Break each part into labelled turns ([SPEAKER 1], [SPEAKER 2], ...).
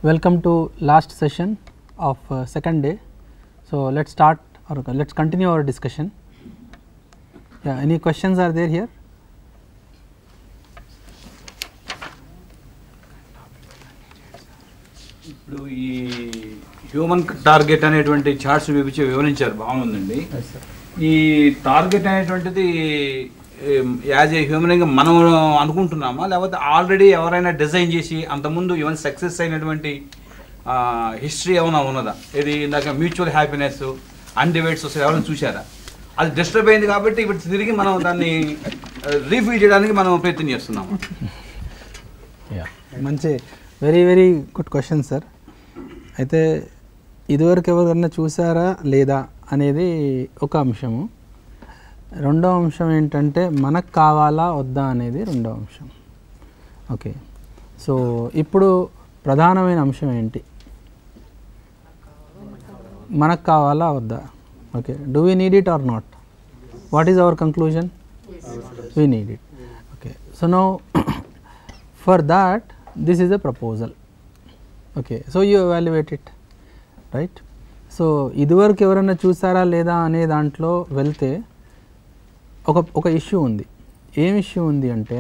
[SPEAKER 1] Welcome to last session of second day. So, let us start or let us continue our discussion. Yeah, any questions are there here?
[SPEAKER 2] ఇప్పుడు ఈ human target అనేటువంటి charts వివరించారు, బాగుందండి. ఈ target అనేటువంటిది as a హ్యూమన్గా మనం అనుకుంటున్నామా, లేకపోతే already ఎవరైనా డిజైన్ చేసి అంతకుముందు ఈవెన్ సక్సెస్ అయినటువంటి హిస్టరీ ఏమైనా ఉన్నదా? ఇది ఇందాక మ్యూచువల్ హ్యాపీనెస్, అన్డివైడ్ సొసైటీ ఎవరైనా చూసారా? అది డిస్టర్బ్ అయింది కాబట్టి ఇప్పుడు తిరిగి మనం దాన్ని రీఫిల్ చేయడానికి మనం ప్రయత్నం చేస్తున్నాము.
[SPEAKER 1] మంచి వెరీ గుడ్ క్వశ్చన్ సార్. అయితే ఇదివరకు ఎవరైనా చూసారా లేదా అనేది ఒక అంశము. రెండో అంశం ఏంటంటే మనకు కావాలా వద్దా అనేది రెండో అంశం. ఓకే, సో ఇప్పుడు ప్రధానమైన అంశం ఏంటి? మనకు కావాలా వద్దా? Okay, do we need it or not? What is our conclusion? We need it. Okay, so now for that this is a proposal. Okay, so you evaluate it, right? So ఇదివరకు ఎవరైనా చూసారా లేదా అనే దాంట్లో వెళ్తే ఒక ఇష్యూ ఉంది. ఏం ఇష్యూ ఉంది అంటే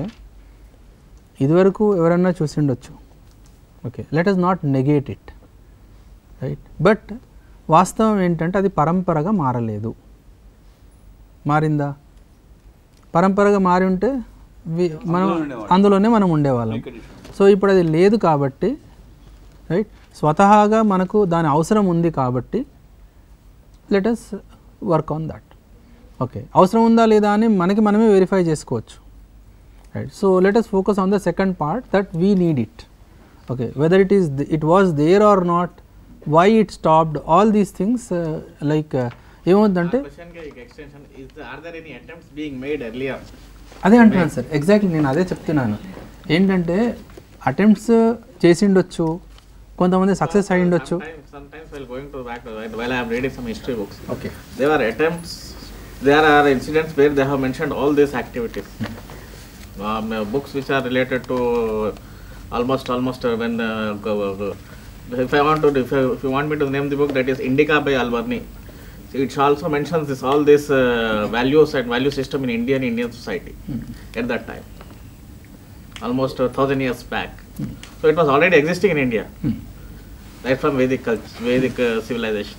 [SPEAKER 1] ఇదివరకు ఎవరైనా చూసిండొచ్చు. Okay, let us not negate it, right? But వాస్తవం ఏంటంటే అది పరంపరగా మారలేదు. మారిందా? పరంపరగా మారి ఉంటే మనం అందులోనే మనం ఉండేవాళ్ళం. సో ఇప్పుడు అది లేదు కాబట్టి, రైట్, స్వతహాగా మనకు దాని అవసరం ఉంది కాబట్టి let us work on that. Okay, అవసరం ఉందా లేదా అని మనకి మనమే వెరిఫై చేసుకోవచ్చు, right? So let us focus on the second part, that we need it. Okay, whether it was there or not, why it stopped, all these things. Like ఏమవుతుందంటే అదే అంటున్నాను సార్, ఎగ్జాక్ట్లీ నేను అదే చెప్తున్నాను. ఏంటంటే అటెంప్ట్స్ చేసిండొచ్చు, కొంతమంది success అయ్యిండొచ్చు.
[SPEAKER 3] Sometimes while going to back while I am reading some history books, okay, there are attempts, there are incidents where they have mentioned all these activities. Books which are related to almost when if you want me to name the book, that is Indica by Alberni. So it also mentions this all these values and value system in Indian society at that time, almost 1000 years back. So it was already existing in India, right from Vedic culture, Vedic civilization.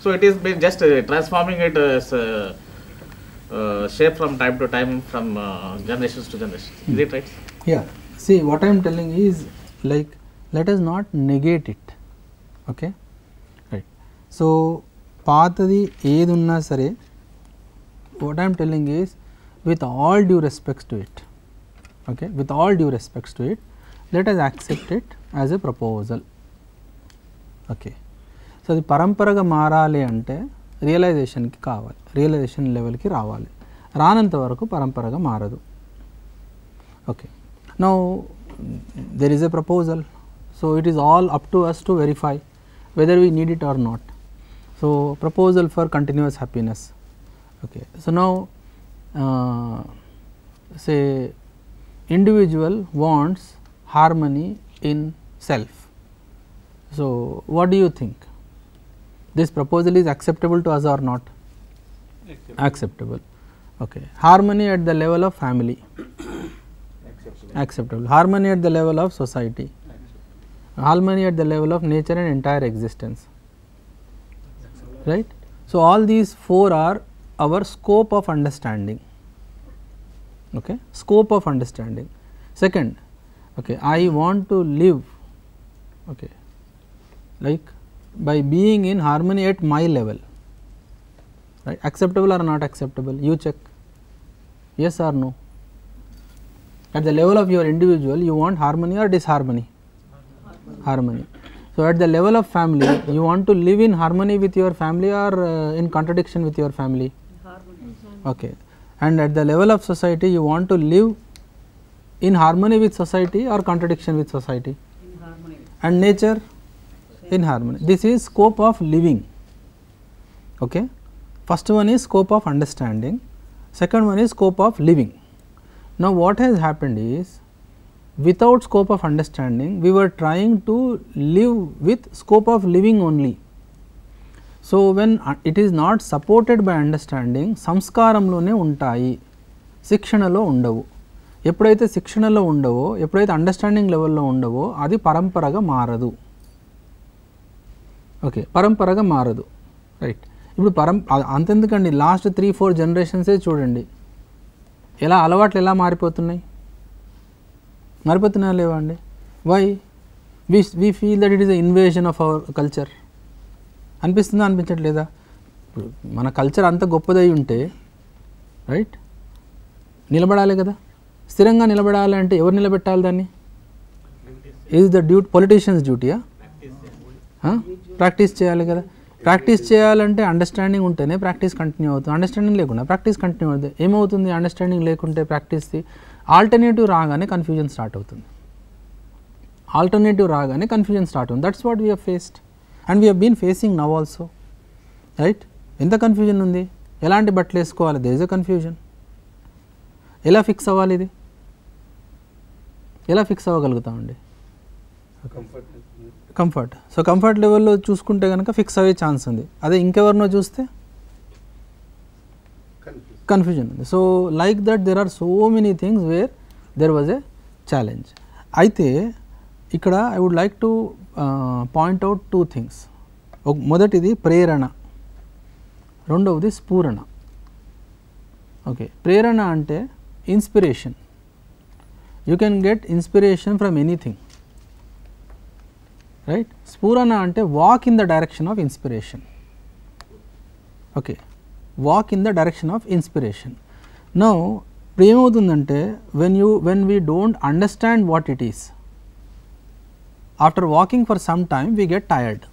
[SPEAKER 3] So it is been just transforming it as shape from time to time, from generations to generations. Is it right?
[SPEAKER 1] Yeah. See, what I am telling is, like, let us not negate it. Okay, right? So పాతది ఏది ఉన్నా సరే, what I am telling is, with all due respects to it, okay, with all due respects to it, let us accept it as a proposal. Okay, so అది పరంపరగా మారాలి అంటే రియలైజేషన్కి కావాలి, realisation లెవెల్కి రావాలి. రానంత వరకు పరంపరగా మారదు. Okay, now there is a proposal, so it is all up to us to verify whether we need it or not. So proposal for continuous happiness. Okay, so now say individual wants harmony in self. So what do you think? This proposal is acceptable to us or not? Acceptable. Okay, harmony at the level of family. Acceptable. Harmony at the level of society. Harmony at the level of nature and entire existence. Right? So all these four are our scope of understanding. Okay, scope of understanding. Second, okay, I want to live, okay, like by being in harmony at my level, right? Acceptable or not acceptable? You check, yes or no. At the level of your individual, you want harmony or disharmony? Harmony. So at the level of family, you want to live in harmony with your family or in contradiction with your family? Harmony. Okay, and at the level of society, you want to live in harmony with society or contradiction with society? In harmony. And nature? In harmony. This is scope of living. Okay, first one is scope of understanding, second one is scope of living. Now what has happened is, without scope of understanding, we were trying to live with scope of living only. So, when it is not supported by understanding, సంస్కారంలోనే ఉంటాయి, శిక్షణలో ఉండవు. ఎప్పుడైతే శిక్షణలో ఉండవో, ఎప్పుడైతే understanding లెవెల్లో ఉండవో, అది పరంపరగా మారదు. ఓకే, పరంపరగా మారదు. రైట్. ఇప్పుడు అంతెందుకండి, లాస్ట్ 3-4 జనరేషన్సే చూడండి, ఎలా అలవాట్లు ఎలా మారిపోతున్నాయి, మారిపోతున్నాయా లేవా అండి? Why we feel that it is a invasion of our culture అనిపిస్తుందా, అనిపించట్లేదా? ఇప్పుడు మన కల్చర్ అంత గొప్పదై ఉంటే రైట్ నిలబడాలి కదా, స్థిరంగా నిలబడాలి అంటే ఎవరు నిలబెట్టాలి దాన్ని? ఈజ్ ద పొలిటీషియన్స్ డ్యూటీయా? ప్రాక్టీస్ చేయాలి కదా. ప్రాక్టీస్ చేయాలంటే అండర్స్టాండింగ్ ఉంటేనే ప్రాక్టీస్ కంటిన్యూ అవుతుంది. అండర్స్టాండింగ్ లేకుండా ప్రాక్టీస్ కంటిన్యూ అవుతుంది. ఏమవుతుంది? అండర్స్టాండింగ్ లేకుంటే ప్రాక్టీస్ది ఆల్టర్నేటివ్ రాగానే కన్ఫ్యూజన్ స్టార్ట్ అవుతుంది. ఆల్టర్నేటివ్ రాగానే కన్ఫ్యూజన్ స్టార్ట్ అవుతుంది. That's what we have faced and we have been facing now also. Right. ఎంత కన్ఫ్యూజన్ ఉంది, ఎలాంటి బట్టలు వేసుకోవాలి, దేర్ ఇస్ అ కన్ఫ్యూజన్. ఎలా ఫిక్స్ అవ్వాలి, ఇది ఎలా ఫిక్స్ అవ్వగలుగుతామండి? కంఫర్ట్. సో కంఫర్ట్ లెవెల్లో చూసుకుంటే కనుక ఫిక్స్ అయ్యే ఛాన్స్ ఉంది. అదే ఇంకెవరినో చూస్తే కన్ఫ్యూజన్ ఉంది. So like that there are so many things where there was a challenge. అయితే ఇక్కడ I would like to point out 2 things. మొదటిది ప్రేరణ, రెండవది స్ఫూరణ. ఓకే, ప్రేరణ అంటే inspiration. You can get inspiration from anything. Right. స్ఫూరణ అంటే walk in the direction of inspiration. Okay, walk in the direction of inspiration. Now ఇప్పుడు ఏమవుతుందంటే when we don't understand what it is, after walking for some time we get tired.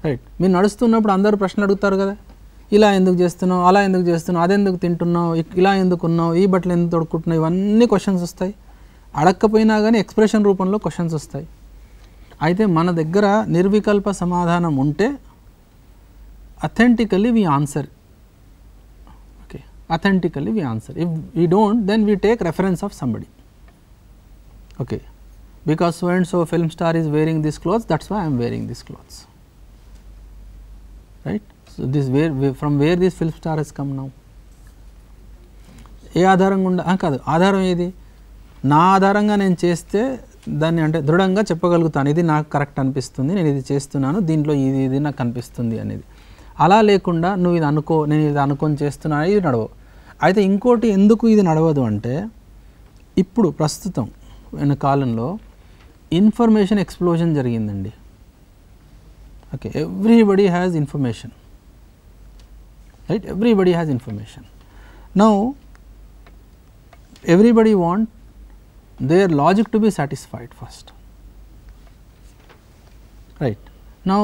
[SPEAKER 1] Right. మీరు నడుస్తున్నప్పుడు అందరూ ప్రశ్నలు అడుగుతారు కదా, ఇలా ఎందుకు చేస్తున్నావు, అలా ఎందుకు చేస్తున్నావు, అదెందుకు తింటున్నావు, ఇలా ఎందుకు ఉన్నావు, ఈ బట్టలు ఎందుకు తొడుక్కుంటున్నావు, ఇవన్నీ క్వశ్చన్స్ వస్తాయి. అడగకపోయినా కానీ ఎక్స్ప్రెషన్ రూపంలో క్వశ్చన్స్ వస్తాయి. అయితే మన దగ్గర నిర్వికల్ప సమాధానం ఉంటే authentically we answer. Okay, authentically we answer. If we don't, then we take reference of somebody. Okay, because so and so film star is wearing this clothes, that's why I am wearing this clothes. Right. So this from where this film star has come now? ఏ ఆధారంగా కాదు, ఆధారం ఏది? నా ఆధారంగా నేను చేస్తే దాన్ని అంటే దృఢంగా చెప్పగలుగుతాను, ఇది నాకు కరెక్ట్ అనిపిస్తుంది, నేను ఇది చేస్తున్నాను, దీంట్లో ఇది నాకు కనిపిస్తుంది అనేది. అలా లేకుండా నువ్వు ఇది అనుకో, నేను ఇది అనుకొని చేస్తున్నాను, ఇది నడవవు. అయితే ఇంకోటి ఎందుకు ఇది నడవదు అంటే, ఇప్పుడు ప్రస్తుతం కాలంలో ఇన్ఫర్మేషన్ ఎక్స్ప్లోజన్ జరిగిందండి. Okay, everybody has information. Right, everybody has information. Now everybody want their logic to be satisfied first. Right. Now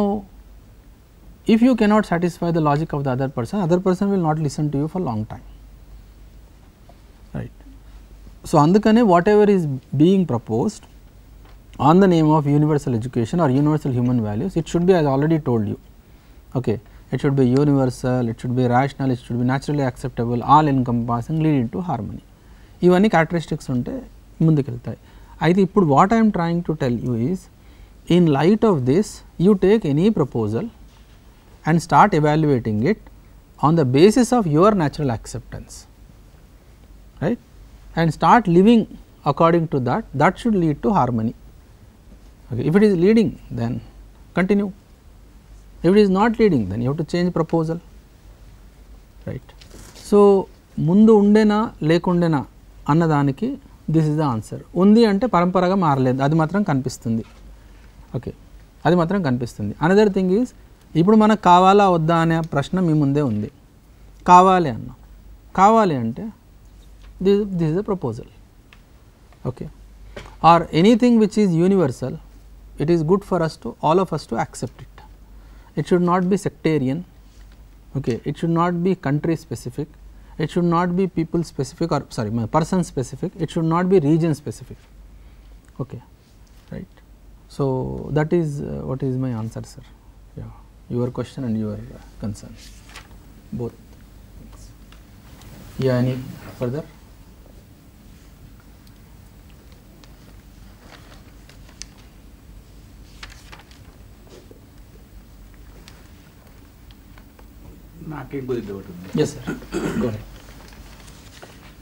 [SPEAKER 1] if you cannot satisfy the logic of the other person will not listen to you for long time. Right. So andukane whatever is being proposed on the name of universal education or universal human values, it should be, as I already told you, okay, it should be universal, it should be rational, it should be naturally acceptable, all encompassing, leading to harmony. ఇవన్నీ characteristics ఉంటే ముందుకెళ్తాయి. అయితే ఇప్పుడు what I'm trying to tell you is, in light of this you take any proposal and start evaluating it on the basis of your natural acceptance. Right. And start living according to that should lead to harmony. Okay, if it is leading then continue, if it is not leading then you have to change proposal. Right. So ముందు ఉండేనా లేకుండేనా అన్నదానికి this is the answer. ఉంది అంటే పరంపరగా మారలేదు, అది మాత్రం కనిపిస్తుంది. ఓకే, అది మాత్రం కనిపిస్తుంది. అనదర్ థింగ్ ఈజ్, ఇప్పుడు మనకు కావాలా వద్దా అనే ప్రశ్న మీ ముందే ఉంది. కావాలి అన్నాం, కావాలి అంటే this is the proposal. Okay, or anything which is universal, it is good for us to all of us to accept it. It should not be sectarian. Okay, it should not be country specific, it should not be people specific, or sorry, person specific, it should not be region specific. Okay, right. So that is what is my answer, sir. Yeah, your question and your concern, both. Yeah, any further?
[SPEAKER 2] నాకేం కొద్దిగా doubt ఉంది.
[SPEAKER 1] Yes sir, go ahead.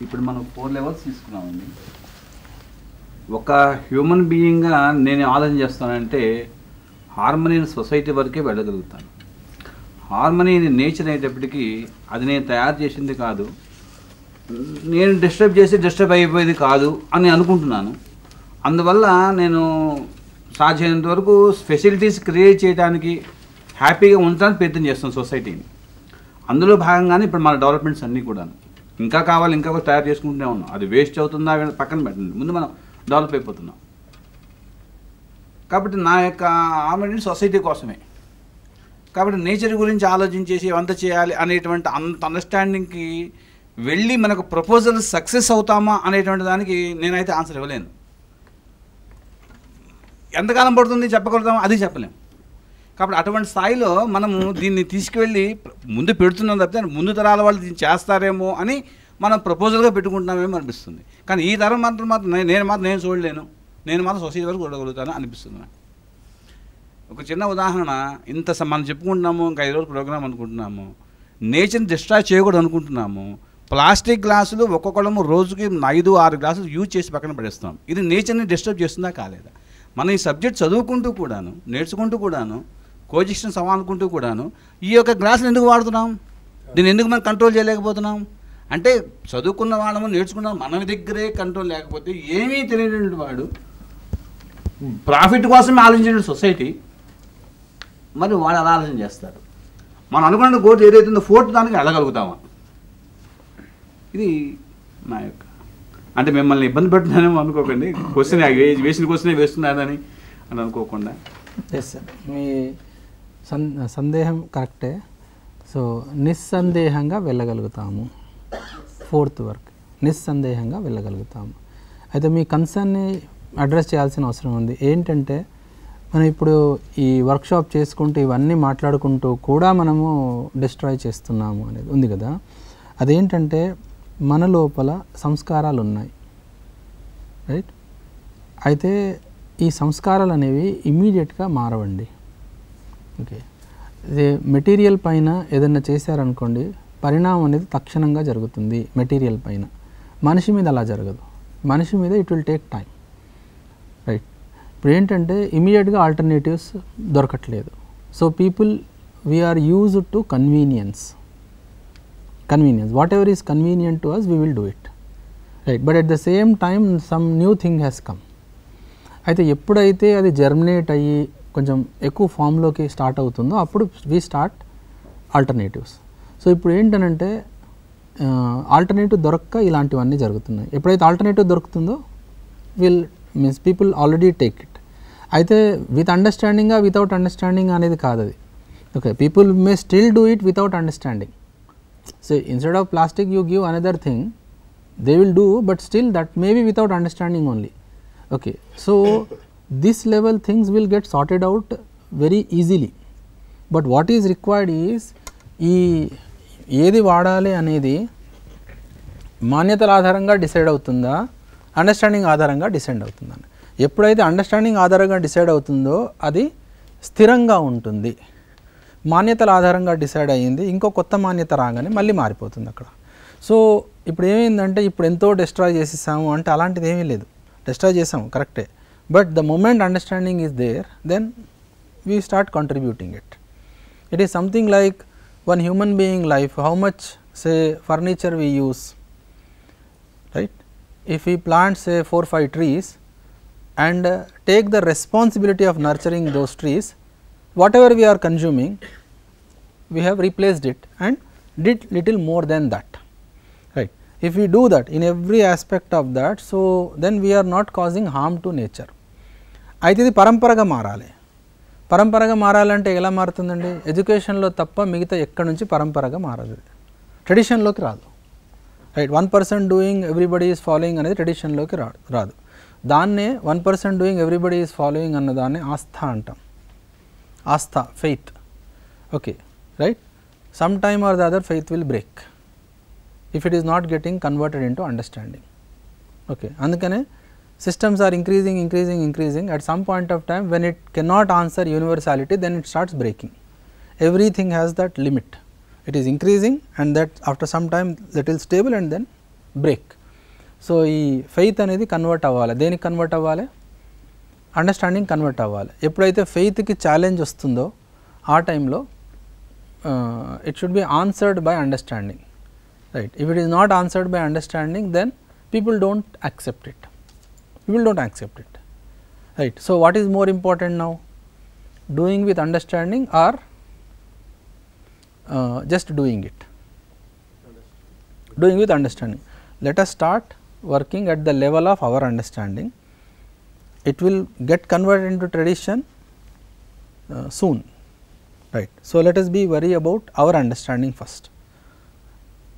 [SPEAKER 2] ఇప్పుడు మనం 4 levels తీసుకున్నామండి. ఒక human బీయింగ్గా నేను ఆలోచన చేస్తానంటే హార్మనీ సొసైటీ వరకే వెళ్ళగలుగుతాను. హార్మనీ నేచర్ అయ్యేటప్పటికీ అది నేను తయారు చేసింది కాదు, నేను డిస్టర్బ్ అయిపోయేది కాదు అని అనుకుంటున్నాను. అందువల్ల నేను సాధ్యమైనంత వరకు ఫెసిలిటీస్ క్రియేట్ చేయడానికి, హ్యాపీగా ఉండడానికి ప్రయత్నం చేస్తాను సొసైటీని. అందులో భాగంగానే ఇప్పుడు మన డెవలప్మెంట్స్ అన్నీ కూడా ఇంకా కావాలి, ఇంకా తయారు చేసుకుంటూనే ఉన్నాం. అది వేస్ట్ అవుతుందా పక్కన పెట్టండి, ముందు మనం డెవలప్ అయిపోతున్నాం. కాబట్టి నా యొక్క హార్మనీ సొసైటీ కోసమే. కాబట్టి నేచర్ గురించి ఆలోచించేసి అంత చేయాలి అనేటువంటి అంత అండర్స్టాండింగ్కి వెళ్ళి మనకు ప్రపోజల్ సక్సెస్ అవుతామా అనేటువంటి దానికి నేనైతే ఆన్సర్ ఇవ్వలేను. ఎంతకాలం పడుతుంది చెప్పగలుగుతామో అది చెప్పలేము. కాబట్టి అటువంటి స్థాయిలో మనము దీన్ని తీసుకువెళ్ళి ముందు పెడుతున్నాం తప్పితే ముందు తరాల వాళ్ళు దీన్ని చేస్తారేమో అని మనం ప్రపోజల్గా పెట్టుకుంటున్నామేమో అనిపిస్తుంది. కానీ ఈ తరం మాత్రం నేను చూడలేను, నేను మాత్రం సొసైటీ వరకు చూడగలుగుతాను అనిపిస్తుంది నాకు. ఒక చిన్న ఉదాహరణ, మనం చెప్పుకుంటున్నాము, ఇంకా 5 రోజులు ప్రోగ్రామ్ అనుకుంటున్నాము, నేచర్ని డిస్ట్రాయ్ చేయకూడదు అనుకుంటున్నాము. ప్లాస్టిక్ గ్లాసులు ఒక్కొక్కళ్ళము రోజుకి 5-6 గ్లాసులు యూజ్ చేసి పక్కన పడేస్తున్నాం. ఇది నేచర్ని డిస్టర్బ్ చేస్తుందా కాలేదా? మనం ఈ సబ్జెక్ట్ చదువుకుంటూ కూడాను, నేర్చుకుంటూ కూడాను, కోజిషన్ సవానుకుంటూ కూడాను ఈ యొక్క గ్లాసులు ఎందుకు వాడుతున్నాం? దీన్ని ఎందుకు మనం కంట్రోల్ చేయలేకపోతున్నాం? అంటే చదువుకున్న వాళ్ళము, నేర్చుకున్న మన దగ్గరే కంట్రోల్ లేకపోతే ఏమీ తెలియనటువంటి వాడు, ప్రాఫిట్ కోసమే ఆలోచించిన సొసైటీ, మరి వాళ్ళు అలా ఆలోచన చేస్తారు. మనం అనుకున్న గోటు ఏదైతుందో ఫోర్త్ దానికి వెళ్ళగలుగుతామా? ఇది నా యొక్క, అంటే మిమ్మల్ని ఇబ్బంది పెడుతున్నానేమో అనుకోకండి. క్వశ్చన్ వేసిన క్వశ్చనే వేస్తున్నారని అని అనుకోకుండా.
[SPEAKER 1] ఎస్ సార్, మీ సందేహం కరెక్టే. సో నిస్సందేహంగా వెళ్ళగలుగుతాము, 4th వరకు నిస్సందేహంగా వెళ్ళగలుగుతాము. అయితే మీ కన్సర్న్ని అడ్రస్ చేయాల్సిన అవసరం ఉంది. ఏంటంటే మనం ఇప్పుడు ఈ వర్క్షాప్ చేసుకుంటూ ఇవన్నీ మాట్లాడుకుంటూ కూడా మనము డిస్ట్రాయ్ చేస్తున్నాము అనేది ఉంది కదా. అదేంటంటే మన లోపల సంస్కారాలు ఉన్నాయి, రైట్? అయితే ఈ సంస్కారాలు అనేవి ఇమ్మీడియట్గా మారవండి. ఓకే, మెటీరియల్ పైన ఏదైనా చేశారనుకోండి, పరిణామం అనేది తక్షణంగా జరుగుతుంది మెటీరియల్ పైన. మనిషి మీద అలా జరగదు. మనిషి మీద it will take time, right? ఇప్పుడు ఏంటంటే ఇమీడియట్గా ఆల్టర్నేటివ్స్ దొరకట్లేదు. So people we're used to convenience. Whatever is convenient to us, we will do it, right? But at the same time some new thing has come. అయితే ఎప్పుడైతే అది germinate అయ్యి కొంచెం ఎక్కువ ఫామ్లోకి స్టార్ట్ అవుతుందో అప్పుడు వి స్టార్ట్ ఆల్టర్నేటివ్స్. సో ఇప్పుడు ఏంటనంటే ఆల్టర్నేటివ్ దొరక్క ఇలాంటివన్నీ జరుగుతున్నాయి. ఎప్పుడైతే ఆల్టర్నేటివ్ దొరుకుతుందో means people already take it. అయితే విత్ అండర్స్టాండింగా వితౌట్ అండర్స్టాండింగ్ అనేది కాదు అది. Okay, people may still do it without understanding. So instead of plastic you give another thing, they will do, but still that may be without understanding only. Okay, so this level things will get sorted out very easily. But what is required is ఏది వాడాలి అనేది మాన్యతల ఆధారంగా decide అవుతుందా, understanding ఆధారంగా decide అవుతుందా? ఎప్పుడైతే understanding ఆధారంగా decide అవుతుందో అది స్థిరంగా ఉంటుంది. మాన్యతల ఆధారంగా డిసైడ్ అయ్యింది, ఇంకో కొత్త మాన్యత రాగానే మళ్ళీ మారిపోతుంది అక్కడ. సో ఇప్పుడు ఏమైందంటే ఇప్పుడు ఎంతో డిస్ట్రాయ్ చేసేసాము అంటే అలాంటిది ఏమీ లేదు. డిస్ట్రాయ్ చేసాము కరెక్టే, but the moment understanding is there, then we start contributing it. It is something like one human being life, how much say furniture we use, right? If we plant say 4-5 trees and take the responsibility of nurturing those trees, whatever we are consuming, we have replaced it and did little more than that, right? If we do that in every aspect of that, so then we are not causing harm to nature. అయితే ఇది పరంపరగా మారాలి. పరంపరగా మారాలంటే ఎలా మారుతుందండి? ఎడ్యుకేషన్లో తప్ప మిగతా ఎక్కడి నుంచి పరంపరగా మారదు, ట్రెడిషన్లోకి రాదు, right? 1% doing everybody is following అనేది ట్రెడిషన్లోకి రాదు. దాన్నే 1% డూయింగ్ ఎవ్రీబడి ఈజ్ ఫాలోయింగ్ అన్నదాన్ని ఆస్థ అంటాం. ఆస్థ, faith. Okay, right? Some time are the other faith will break if it is not getting converted into understanding. Okay, అందుకనే systems are increasing. At some point of time when it cannot answer universality, then it starts breaking. Everything has that limit. it is increasing and that after some time little stable and then break. So ఈ faith అనేది convert అవ్వాలి, దేనికి convert అవ్వాలి, understanding convert అవ్వాలి. ఎప్పుడైతే ఫెయిత్కి challenge వస్తుందో ఆ టైంలో it should be answered by understanding, right. If it is not answered by understanding then people don't accept it, right. So what is more important now, doing with understanding or just doing it? Doing with understanding. Let us start working at the level of our understanding. It will get converted into tradition soon, right. So let us be worry about our understanding first,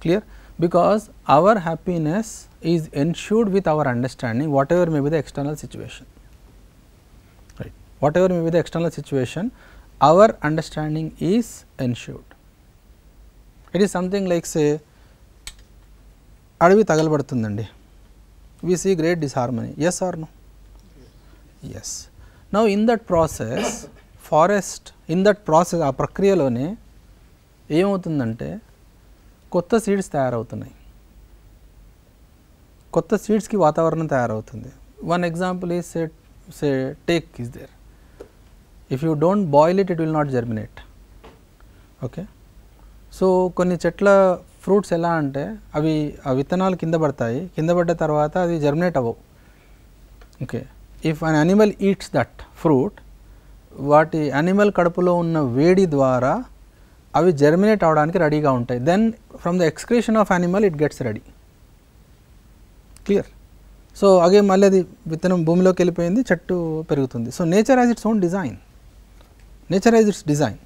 [SPEAKER 1] clear, because our happiness is ensured with our understanding, whatever may be the external situation, right. Whatever may be the external situation, our understanding is ensured. It is something like say అడవి తగలబడుతుందండి, we see great disharmony, yes or no? Yes. Now in that process forest, in that process ఆ ప్రక్రియలోనే ఏమవుతుందంటే కొత్త seeds తయారవుతున్నాయి, కొత్త సీడ్స్కి వాతావరణం తయారవుతుంది. One example is say take is there, if you don't boil it, it will not germinate, okay. So కొన్ని చెట్ల ఫ్రూట్స్ ఎలా అంటే అవి ఆ విత్తనాలు కింద పడతాయి, కింద పడ్డ తర్వాత అది జర్మినేట్ అవ్వవు, okay. If an animal eats that fruit, వాటి యానిమల్ కడుపులో ఉన్న వేడి ద్వారా అవి జర్మినేట్ అవడానికి రెడీగా ఉంటాయి. Then from the excretion of animal it gets ready, clear. So again మళ్ళీ అది విత్తనం భూమిలోకి వెళ్ళిపోయింది, చెట్టు పెరుగుతుంది. So nature has its own design, nature has its design.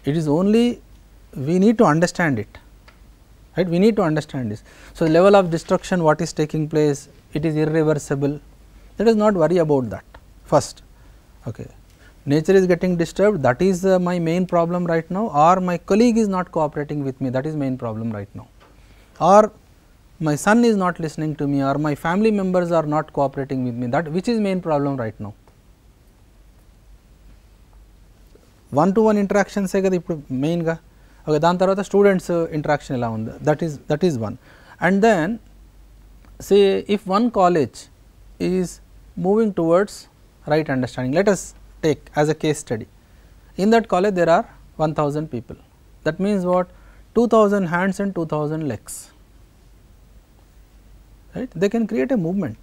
[SPEAKER 1] It is only we need to understand it, right. We need to understand this. So the level of destruction what is taking place, it is irreversible, let us not worry about that first, okay. Nature is getting disturbed, that is my main problem right now, or my colleague is not cooperating with me, that is main problem right now, or my son is not listening to me, or my family members are not cooperating with me, that which is main problem right now. one to one interactions ఏ కదా ఇప్పుడు మెయిన్గా, okay. దాని తర్వాత students interaction ఎలా ఉంది, that is one. And then say if one college is moving towards right understanding, let us take as a case study. In that college there are 1000 people, that means what, 2000 hands and 2000 legs, right. They can create a movement,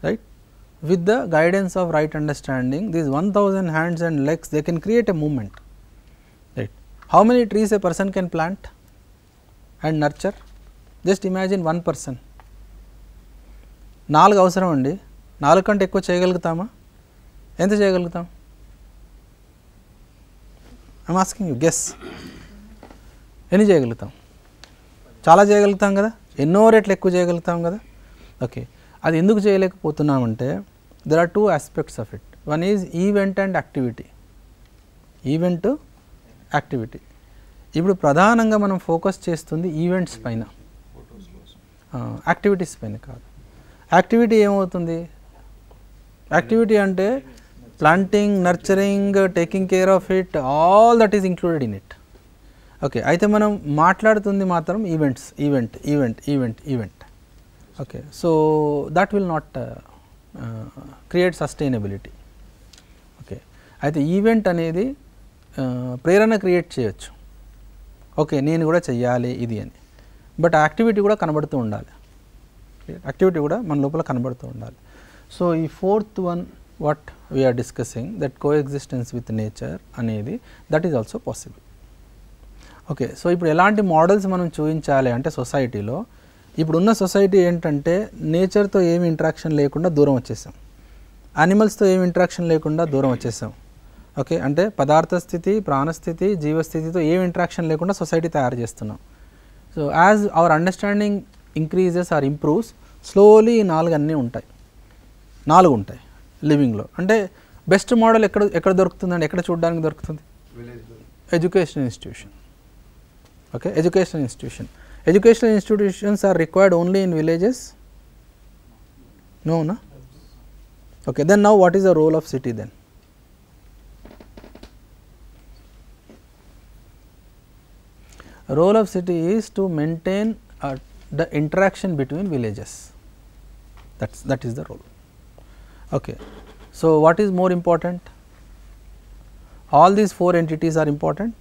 [SPEAKER 1] right. With the guidance of right understanding, these 1000 hands and legs, they can create a movement, right. How many trees a person can plant and nurture? Just imagine one person. 4 అవసరం అండి, 4 కంటే ఎక్కువ చేయగలుగుతామా, ఎంత చేయగలుగుతాం? I'm asking you, guess, ఎన్ని చేయగలుగుతాం? చాలా చేయగలుగుతాం కదా, ఎన్నో రెట్లు ఎక్కువ చేయగలుగుతాం కదా, ఓకే. అది ఎందుకు చేయలేకపోతున్నామంటే there are two aspects of it. One is event and activity, event activity. ఇప్పుడు ప్రధానంగా మనం ఫోకస్ చేస్తుంది ఈవెంట్స్ పైన, యాక్టివిటీస్ పైన కాదు. యాక్టివిటీ ఏమవుతుంది, యాక్టివిటీ అంటే planting, nurturing, taking care of it, all that is included in it, okay. అయితే మనం మాట్లాడుతుంది మాత్రం events, event event event event, okay. So that will not create sustainability, okay. అయితే ఈవెంట్ అనేది ప్రేరణ క్రియేట్ చేయొచ్చు, ఓకే, నేను కూడా చెయ్యాలి ఇది అని, బట్ యాక్టివిటీ కూడా కనబడుతూ ఉండాలి, యాక్టివిటీ కూడా మన లోపల కనబడుతూ ఉండాలి. సో ఈ fourth one what we're discussing, that coexistence with nature అనేది, that is also possible, okay. So ఇప్పుడు ఎలాంటి మోడల్స్ మనం చూపించాలి అంటే సొసైటీలో, ఇప్పుడున్న సొసైటీ ఏంటంటే నేచర్తో ఏమి ఇంటరాక్షన్ లేకుండా దూరం వచ్చేసాం, యానిమల్స్తో ఏమి ఇంటరాక్షన్ లేకుండా దూరం వచ్చేసాం, ఓకే. అంటే పదార్థ స్థితి, ప్రాణస్థితి, జీవస్థితితో ఏమి ఇంటరాక్షన్ లేకుండా సొసైటీ తయారు చేస్తున్నాం. So as our understanding increases or improves, slowly ఈ 4 అన్నీ ఉంటాయి, 4 ఉంటాయి లివింగ్లో. అంటే బెస్ట్ మోడల్ ఎక్కడ దొరుకుతుందండి, ఎక్కడ చూడడానికి దొరుకుతుంది? Education institution, okay. Education institution. Educational institutions are required only in villages? No, no? Okay, then now what is the role of city then? Role of city is to maintain the interaction between villages. That is the role. Okay. So, what is more important? All these 4 entities are important,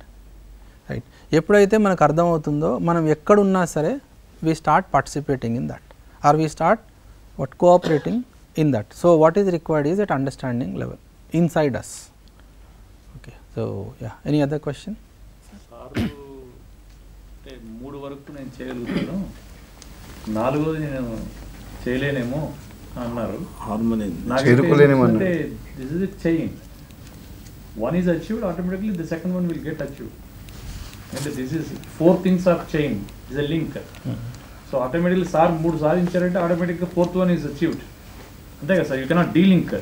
[SPEAKER 1] right? ఎప్పుడైతే మనకు అర్థమవుతుందో మనం ఎక్కడున్నా సరే we start participating in that, or we start cooperating in that. So, what is required is at understanding level inside us. Okay. So, yeah, any other question?
[SPEAKER 4] Sir అంటే 3 వరకు నేను చేయగలుగుతాను, 4వది నేను చేయలేనేమో అన్నారు. అంటే this is a chain, one is achieved, automatically the second one will get achieved, and this is 4 things are chain, is a link. So automatically sir 3 సాధించారంటే automatically 4th one is achieved, అంతే కదా sir. You cannot delink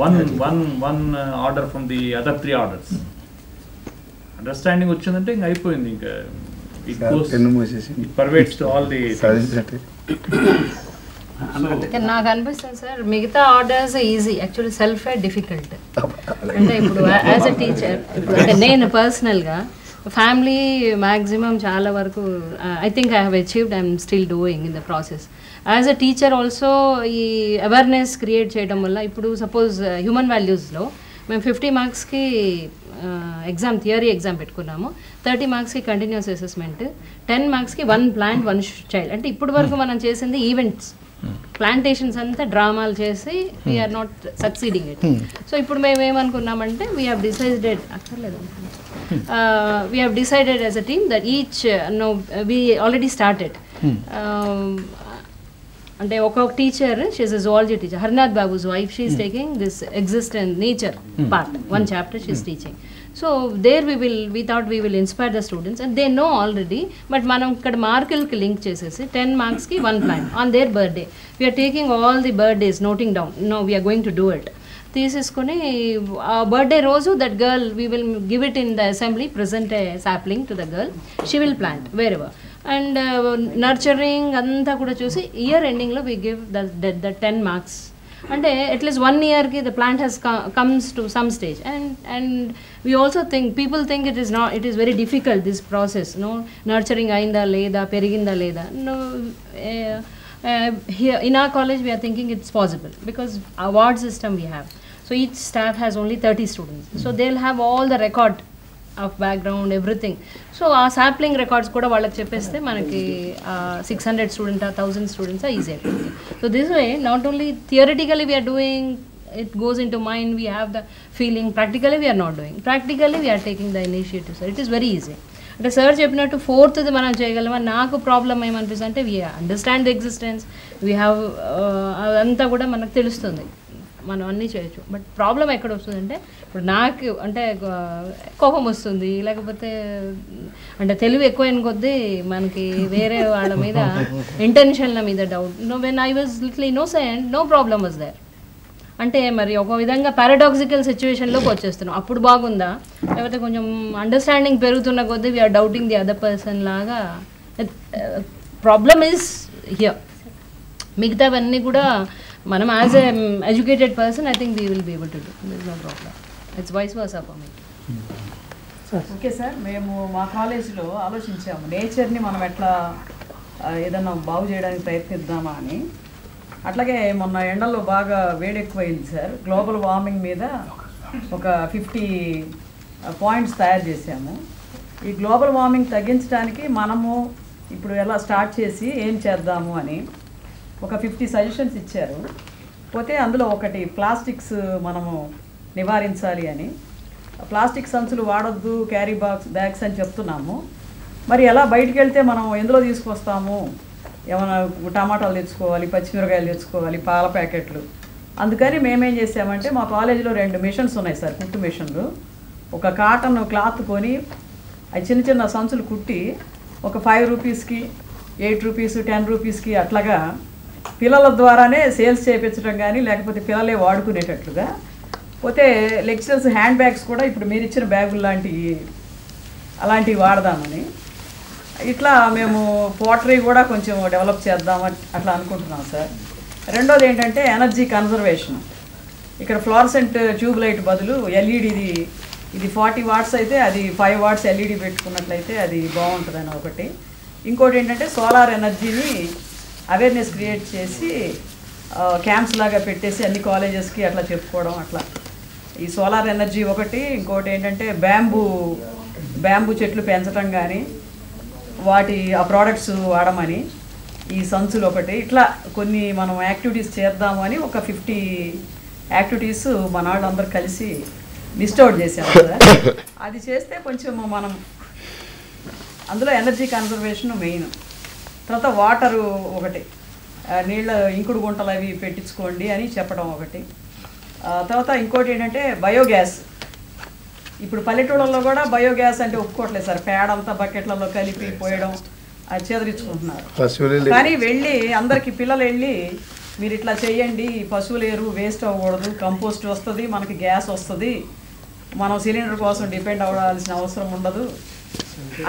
[SPEAKER 4] one order from the other 3 orders. Understanding వచ్చిందంటే ఇంకా అయిపోయింది, ఇంకా it pervades to all the
[SPEAKER 5] నాకు అనిపిస్తుంది sir మిగతా orders easy, actually self difficult. అంటే ఇప్పుడు యాజ్ అ టీచర్, ఇప్పుడు అంటే నేను పర్సనల్గా ఫ్యామిలీ మ్యాక్సిమం చాలా వరకు I think I have achieved, I'm still doing in the process. As a teacher also ఈ అవేర్నెస్ క్రియేట్ చేయడం వల్ల, ఇప్పుడు సపోజ్ హ్యూమన్ వాల్యూస్లో మేము 50 మార్క్స్కి ఎగ్జామ్, థియరీ ఎగ్జామ్ పెట్టుకున్నాము, 30 మార్క్స్కి కంటిన్యూస్ అసెస్మెంట్, 10 మార్క్స్కి 1 ప్లాంట్ 1 చైల్డ్. అంటే ఇప్పటి వరకు మనం చేసింది ఈవెంట్స్, ప్లాంటేషన్స్ అంతా డ్రామాలు చేసి we're not succeeding it. So ఇప్పుడు మేము ఏమనుకున్నామంటే వీ హ్యావ్ డిసైడెడ్, అక్కర్లేదు, we have decided as a team that each no we already started. అంటే ఒక్కొక్క teacher, she's a zoology teacher, Harinath Babu's wife, she's taking this existence nature part, 1 chapter she's teaching. So there we thought we will inspire the students and they know already, but మనం ఇక్కడ మార్కులకి link చేసేసి 10 మార్క్స్కి 1 plant on their birthday. We are taking all the birthdays, noting down, no we are going to do it. తీసేసుకొని ఆ birthday రోజు that girl we will give it in the assembly, present a sapling to the girl, she will plant wherever. And nurturing అంతా కూడా చూసి year ఎండింగ్లో we give the 10 marks. అంటే at least 1 yearకి the plant has comes to some stage. And we also think, people think it is very difficult this process, no nurturing అయిందా లేదా, పెరిగిందా లేదా. No, here in our college we are thinking it's possible because award system we have. So each staff has only 30 students, so they'll have all the record of background, everything. So our sapling records kuda vallaki cheppeste manaki 600 students or 1000 students are easy. So this way, not only theoretically we are doing, it goes into mind, we have the feeling, practically we are not doing, practically we are taking the initiative. So it is very easy. అంటే sir చెప్పినట్టు 4th మనం చేయగలమా. నాకు problem ఏమనిపిస్తుంది అంటే we understand the existence, we have అదంతా కూడా మనకు తెలుస్తుంది, మనం అన్నీ చేయొచ్చు. బట్ ప్రాబ్లం ఎక్కడ వస్తుందంటే, ఇప్పుడు నాకు అంటే కోపం వస్తుంది, లేకపోతే అంటే తెలివి ఎక్కువైన కొద్దీ మనకి వేరే వాళ్ళ మీద ఇంటెన్షన్ల మీద doubt. No, when I was little innocent, no problem was there. అంటే మరి ఒక విధంగా పారాడాక్సికల్ సిచ్యువేషన్లోకి వచ్చేస్తున్నాం. అప్పుడు బాగుందా, లేకపోతే కొంచెం అండర్స్టాండింగ్ పెరుగుతున్న కొద్దీ we are doubting the other person లాగా. Problem is here. మిగతావన్నీ కూడా మనం as a educated person I think we will be able to do, this is no problem. It's vice versa for me.
[SPEAKER 6] Okay sir, మేము మా కాలేజీలో ఆలోచించాము నేచర్ని మనం ఎట్లా ఏదన్నా బాగు చేయడానికి ప్రయత్నిద్దామా అని. అట్లాగే మొన్న ఎండల్లో బాగా వేడెక్కువైంది సార్. గ్లోబల్ వార్మింగ్ మీద ఒక 50 పాయింట్స్ తయారు చేసాము. ఈ గ్లోబల్ వార్మింగ్ తగ్గించడానికి మనము ఇప్పుడు ఎలా స్టార్ట్ చేసి ఏం చేద్దాము అని ఒక 50 సజెషన్స్ ఇచ్చారు. పోతే అందులో ఒకటి ప్లాస్టిక్స్ మనము నివారించాలి అని. ప్లాస్టిక్ సంచులు వాడొద్దు, క్యారీ బ్యాగ్స్ అని చెప్తున్నాము. మరి ఎలా బయటికి వెళ్తే మనం ఎందులో తీసుకొస్తాము, ఏమైనా టమాటాలు తెచ్చుకోవాలి, పచ్చిమిరకాయలు తెచ్చుకోవాలి, పాల ప్యాకెట్లు. అందుకని మేమేం చేసామంటే, మా కాలేజీలో 2 మిషన్స్ ఉన్నాయి సార్, కుట్టు మిషన్లు. ఒక కాటన్ క్లాత్ కొని అవి చిన్న చిన్న సంచులు కుట్టి ఒక 5 రూపీస్కి, 8 రూపీస్, 10 రూపీస్కి అట్లాగా పిల్లల ద్వారానే సేల్స్ చేయించడం కానీ, లేకపోతే పిల్లలే వాడుకునేటట్లుగా. పోతే లెక్చరర్స్ హ్యాండ్ బ్యాగ్స్ కూడా ఇప్పుడు మీరు ఇచ్చిన బ్యాగులు అలాంటివి వాడదామని ఇట్లా మేము పోటరీ కూడా కొంచెం డెవలప్ చేద్దామని అట్లా అనుకుంటున్నాం సార్. రెండోది ఏంటంటే ఎనర్జీ కన్జర్వేషన్. ఇక్కడ ఫ్లోరసెంట్ ట్యూబ్ లైట్ బదులు ఎల్ఈడిది ఇది 40 వాట్స్ అయితే అది 5 వాట్స్ ఎల్ఈడి పెట్టుకున్నట్లయితే అది బాగుంటుందని ఒకటి. ఇంకోటి ఏంటంటే సోలార్ ఎనర్జీని అవేర్నెస్ క్రియేట్ చేసి క్యాంప్స్ లాగా పెట్టేసి అన్ని కాలేజెస్కి అట్లా చెప్పుకోవడం అట్లా. ఈ సోలార్ ఎనర్జీ ఒకటి. ఇంకోటి ఏంటంటే బ్యాంబూ చెట్లు పెంచడం కానీ వాటి ఆ ప్రోడక్ట్స్ వాడమని, ఈ సంచులు ఒకటి, ఇట్లా కొన్ని మనం యాక్టివిటీస్ చేద్దాము అని ఒక 50 యాక్టివిటీస్ మన వాళ్ళందరూ కలిసి లిస్ట్ అవుట్ చేసాము సార్. అది చేస్తే కొంచెం మనం అందులో ఎనర్జీ కన్జర్వేషన్ మెయిన్. తర్వాత వాటరు ఒకటి, నీళ్ళ ఇంకుడు గుంటలు అవి పెట్టించుకోండి అని చెప్పడం ఒకటి. తర్వాత ఇంకోటి ఏంటంటే బయోగ్యాస్. ఇప్పుడు పల్లెటూళ్ళల్లో కూడా బయోగ్యాస్ అంటే ఒప్పుకోవట్లేదు సార్. పేడ అంతా బకెట్లలో కలిపి పోయడం అది చేదరించుకుంటున్నారు. కానీ వెళ్ళి అందరికి పిల్లలు వెళ్ళి మీరు ఇట్లా చేయండి, పశువుల ఎరువు వేస్ట్ అవ్వకూడదు, కంపోస్ట్ వస్తుంది, మనకి గ్యాస్ వస్తుంది, మనం సిలిండర్ కోసం డిపెండ్ అవ్వాల్సిన అవసరం ఉండదు.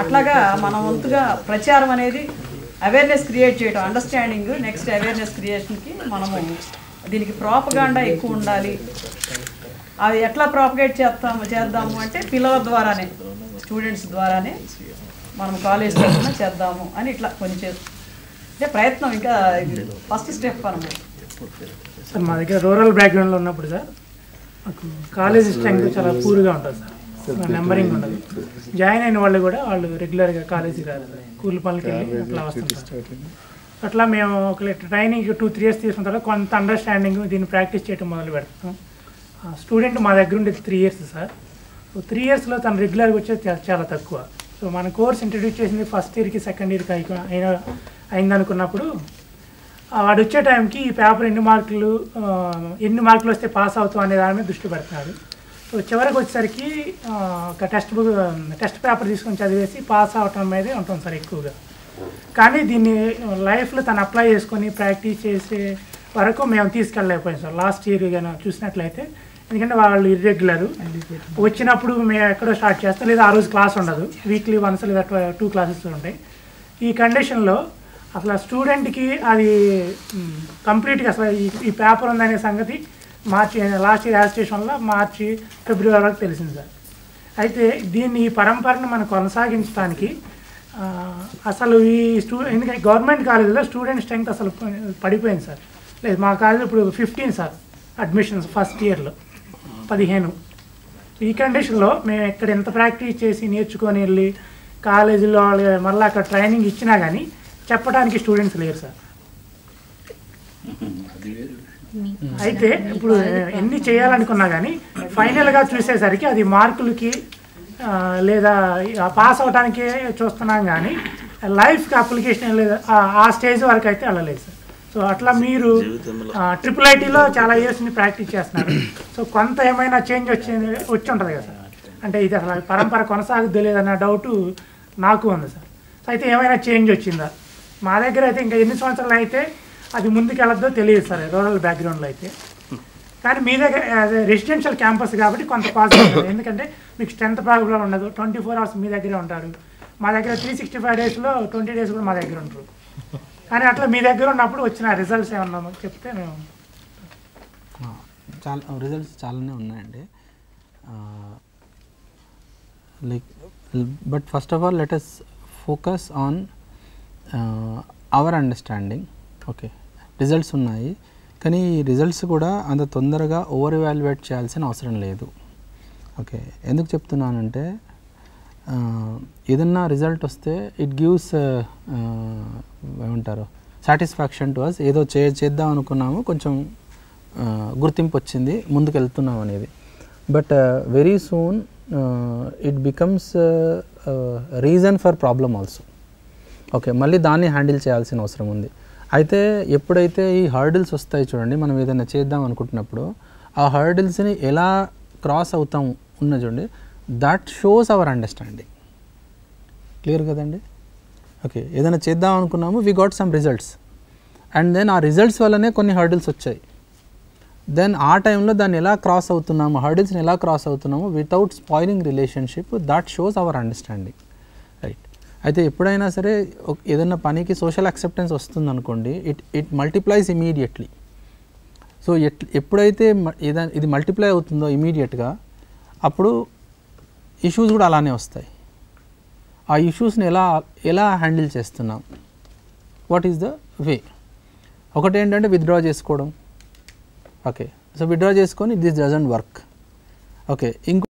[SPEAKER 6] అట్లాగా మన వంతుగా ప్రచారం అనేది అవేర్నెస్ క్రియేట్ చేయడం, అండర్స్టాండింగ్. నెక్స్ట్ అవేర్నెస్ క్రియేషన్కి మనము దీనికి ప్రాపగాండా ఎక్కువ ఉండాలి. అది ఎట్లా ప్రాపగేట్ చేద్దాము అంటే పిల్లల ద్వారానే, స్టూడెంట్స్ ద్వారానే మనం కాలేజ్ తరఫున చేద్దాము అని ఇట్లా కొన్ని అంటే ప్రయత్నం. ఇంకా ఫస్ట్ స్టెప్ అనమాట
[SPEAKER 7] సార్. మా దగ్గర రూరల్ బ్యాక్గ్రౌండ్లో ఉన్నప్పుడు సార్ మాకు కాలేజ్ స్ట్రెంగ్త్ చాలా పూర్గా ఉంటుంది సార్, నెంబరింగ్ ఉండదు. జాయిన్ అయిన వాళ్ళు కూడా వాళ్ళు రెగ్యులర్గా కాలేజీకి రాదు సార్, కూలి పనులకి వెళ్ళి అట్లా వస్తుంటారు. అట్లా మేము ఒక ట్రైనింగ్ 2-3 years తీసుకున్న తర్వాత కొంత అండర్స్టాండింగ్ దీన్ని ప్రాక్టీస్ చేయడం మొదలు పెడతాం. స్టూడెంట్ మా దగ్గర ఉండేది 3 years సార్. సో 3 yearsలో తను రెగ్యులర్గా వచ్చేది చాలా తక్కువ. సో మన కోర్స్ ఇంట్రడ్యూస్ చేసింది ఫస్ట్ ఇయర్కి సెకండ్ ఇయర్కి అయిందనుకున్నప్పుడు వాడు వచ్చే టైంకి ఈ పేపర్ ఎన్ని మార్కులు వస్తే పాస్ అవుతాం అనే దాని మీద దృష్టి పెడుతున్నాడు. సో చివరికి వచ్చేసరికి ఒక టెస్ట్ పేపర్ తీసుకొని చదివేసి పాస్ అవటం మీదే ఉంటుంది సార్ ఎక్కువగా. కానీ దీన్ని లైఫ్లో తను అప్లై చేసుకొని ప్రాక్టీస్ చేసే వరకు మేము తీసుకెళ్ళలేకపోయాం సార్. లాస్ట్ ఇయర్ కానీ చూసినట్లయితే, ఎందుకంటే వాళ్ళు ఇర్రెగ్యులర్ వచ్చినప్పుడు మేము ఎక్కడో స్టార్ట్ చేస్తాం, లేదా ఆ రోజు క్లాస్ ఉండదు, వీక్లీ వన్స్ లేదా 2 classes ఉంటాయి. ఈ కండిషన్లో అసలు స్టూడెంట్కి అది కంప్లీట్గా అసలు ఈ పేపర్ ఉందనే సంగతి లాస్ట్ ఇయర్ యాజిటేషన్లో మార్చి ఫిబ్రవరి వరకు తెలిసింది సార్. అయితే దీన్ని ఈ పరంపరను మనం కొనసాగించడానికి అసలు ఎందుకంటే గవర్నమెంట్ కాలేజీలో స్టూడెంట్ స్ట్రెంగ్త్ అసలు పడిపోయింది సార్. లేదు మా కాలేజీలో ఇప్పుడు 15 సార్ అడ్మిషన్స్ ఫస్ట్ ఇయర్లో 15. ఈ కండిషన్లో మేము ఇక్కడ ఎంత ప్రాక్టీస్ చేసి నేర్చుకొని వెళ్ళి కాలేజీలో మళ్ళీ అక్కడ ట్రైనింగ్ ఇచ్చినా కానీ చెప్పడానికి స్టూడెంట్స్ లేరు సార్. అయితే ఇప్పుడు ఎన్ని చేయాలనుకున్నా కానీ ఫైనల్గా చూసేసరికి అది మార్కులకి లేదా పాస్ అవడానికే చూస్తున్నాం కానీ లైఫ్కి అప్లికేషన్ లేదా ఆ స్టేజ్ వరకు అయితే వెళ్ళలేదు సార్. సో అట్లా మీరు IIITలో చాలా ఇయర్స్ని ప్రాక్టీస్ చేస్తున్నారు. సో కొంత ఏమైనా చేంజ్ వచ్చి ఉంటుంది కదా సార్. అంటే ఇది అసలు పరంపర కొనసాగుద్దో లేదన్న డౌట్ నాకు ఉంది సార్. అయితే ఏమైనా చేంజ్ వచ్చిందా? మా దగ్గర అయితే ఇంకా ఎన్ని సంవత్సరాలు అయితే అది ముందుకు వెళ్ళొద్దో తెలియదు సార్ రూరల్ బ్యాక్గ్రౌండ్లో అయితే. కానీ మీ దగ్గర రెసిడెన్షియల్ క్యాంపస్ కాబట్టి కొంత పాజిటివ్, ఎందుకంటే మీకు స్ట్రెంత్ ప్రాబ్లం ఉండదు, 24 hours మీ దగ్గరే ఉంటారు. మా దగ్గర 365 daysలో 20 days కూడా మా దగ్గర ఉంటారు. కానీ అట్లా మీ దగ్గర ఉన్నప్పుడు వచ్చిన రిజల్ట్స్ ఏమన్నా చెప్తే మేము
[SPEAKER 1] రిజల్ట్స్ చాలానే ఉన్నాయండి. Like but first of all let us focus on our understanding. Okay, results ఉన్నాయి కానీ ఈ రిజల్ట్స్ కూడా అంత తొందరగా ఓవర్ ఎవాల్యుయేట్ చేయాల్సిన అవసరం లేదు. ఓకే, ఎందుకు చెప్తున్నానంటే ఏదన్నా రిజల్ట్ వస్తే ఇట్ గివ్స్ ఏమంటారు సాటిస్ఫాక్షన్ టు అస్, ఏదో చేద్దాం అనుకున్నాము, కొంచెం గుర్తింపు వచ్చింది, ముందుకు వెళ్తున్నాం అనేది. But very soon it becomes reason for problem also. Okay, మళ్ళీ దాన్ని హ్యాండిల్ చేయాల్సిన అవసరం ఉంది. అయితే ఎప్పుడైతే ఈ హర్డిల్స్ వస్తాయి చూడండి, మనం ఏదైనా చేద్దాం అనుకుంటున్నప్పుడు ఆ హర్డిల్స్ని ఎలా క్రాస్ అవుతాం ఉన్న చూడండి, that shows our understanding. Clear కదండి? ఓకే, ఏదైనా చేద్దాం అనుకున్నాము, we got some results, and then ఆ రిజల్ట్స్ వల్లనే కొన్ని హర్డిల్స్ వచ్చాయి. దెన్ ఆ టైంలో దాన్ని ఎలా క్రాస్ అవుతున్నాము, హర్డిల్స్ని ఎలా క్రాస్ అవుతున్నాము without spoiling relationship, that shows our understanding. Right. అయితే ఎప్పుడైనా సరే ఏదైనా పనికి సోషల్ యాక్సెప్టెన్స్ వస్తుంది అనుకోండి, ఇట్ మల్టిప్లైస్ ఇమీడియట్లీ. సో ఎప్పుడైతే ఇది మల్టిప్లై అవుతుందో ఇమీడియట్గా, అప్పుడు ఇష్యూస్ కూడా అలానే వస్తాయి. ఆ ఇష్యూస్ని ఎలా హ్యాండిల్ చేస్తున్నాం, వాట్ ఈస్ ద వే. ఒకటి ఏంటంటే విత్డ్రా చేసుకోవడం. ఓకే, సో విత్డ్రా చేసుకొని దిస్ డజంట్ వర్క్. ఓకే, ఇంకో